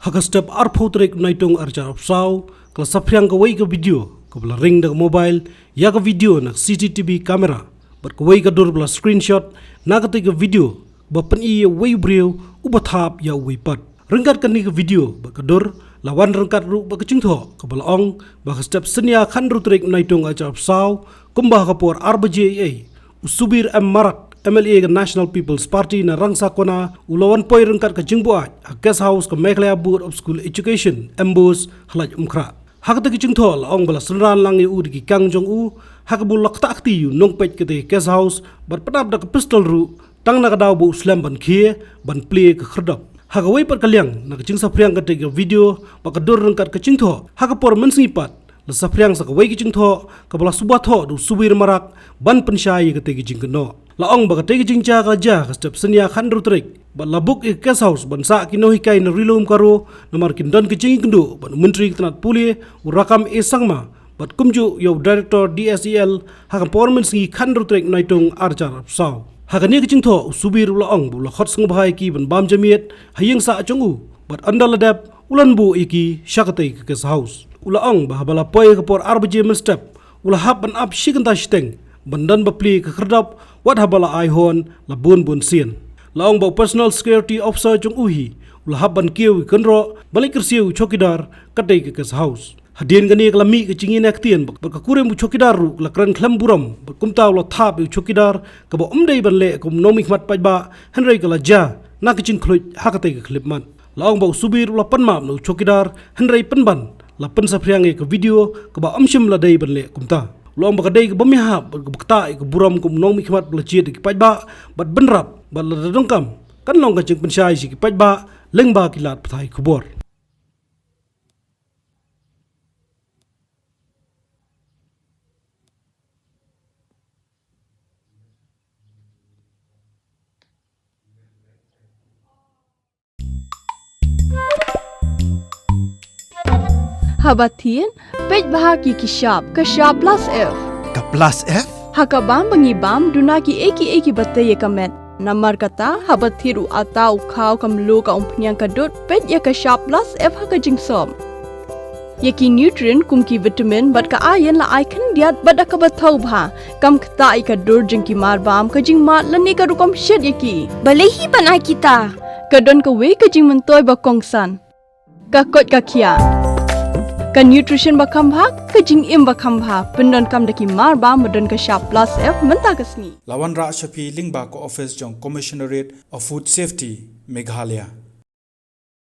Haka step arpotrek naitung arjar opsau, kala Saphriang kawai ka video, kabla ring da mobile, ya ka video na CCTV kamera, bat kawai ka dur bla screenshot, na ka ka video, ba pen iya wai breu, uba Thab ya wai pat. Rengkat ka ni ka video, ba ka dur, lawan rengkat ru ba ka cingtho, kabla ong, ba ka step senia khandru trek naitung arjar opsau, kumbah ka por RBJA, usubir marak, MLA ke National People's Party na rangsa kona ulawan poi rengkat ke Jingpynshai a guest house ke Meghalaya Board of School Education embos halaj umkra hak te kijing thol ong bala senran lang u di kang jong u hak bu lak ta akti yu nong pet ke te guest house bar padap da ke pistol ru tang na ka daw bu slam ban khie ban play ke khrdap hak wei par kalyang na ke jing Saphriang ke te video ba ka dor rengkat ke jing tho hak por mensi pat la Saphriang sa ka wei ke jing tho ka bala subah tho du subir marak ban penshai ke te jing Kynnoh laong baga tegi jingcha ka ja ka step senia khandru trek ba labuk e guest house ban sa Kynnoh hikai na rilum karo namar kindon ke jingi kendo ban menteri tanat puli urakam e sangma bat kumju yo director DSEL ha performance ngi khandru trek naitung arjar saw ha ka ne ke jingtho subir laong bu la khot sang bhai ki ban bam jamiet hayeng sa chongu bat andal dap ulan bu iki shakate ke guest house ulaong ba bala poi ka por RBJ step ula hab ban up shiganta shteng bandan bapli ke khrdap wat habala ai hon la bun sien laong ba personal security officer chung uhi ula haban kiu kanro balik kersiu Chowkidar kadai ke house hadien gani kala mi ke cingin aktien ba ka kurem bu Chowkidar ru la kran khlam buram ba kumta lo Thab u Chowkidar ka ba umdei ban le kum nomik mat pa ba henrei kala ja na ke cing khluit hakate ke klip man laong ba subir ula panmam no Chowkidar henrei panban la pen Saphriang ke video ka ba amshim la dei ban le kumta lom bakadai ke bamiha bakta ke buram kum nong mikmat belajit ke pajba bat benrap bat ladongkam kan long ka Jingpynshai si ke pajba lengba kilat pathai kubor Habatin, pej bahagi kishap plus F. Ka plus F? Hakabam bangibam dunaki eki bataya kamet. Namar kata habathiru atau kau kamlu ka umpnyang kadut pej ya kishap plus F haka jingsom. Yaki nutrient kumki vitamin bat ka ayan la icon diat bat ka bathau bha kam kta ka dur jingki marbam ka jingmat lani ka rukom shed yaki. Balehi banai kita. Kadon ka we ka jingmentoy ba kongsan. Ka kot ka kia. Ka nutrition bakam bha ka jing im bakam bha pendon kam daki mar ba modon ka sharp plus F menta kasni lawan ra shapi lingba ko office jong commissionerate of food safety Meghalaya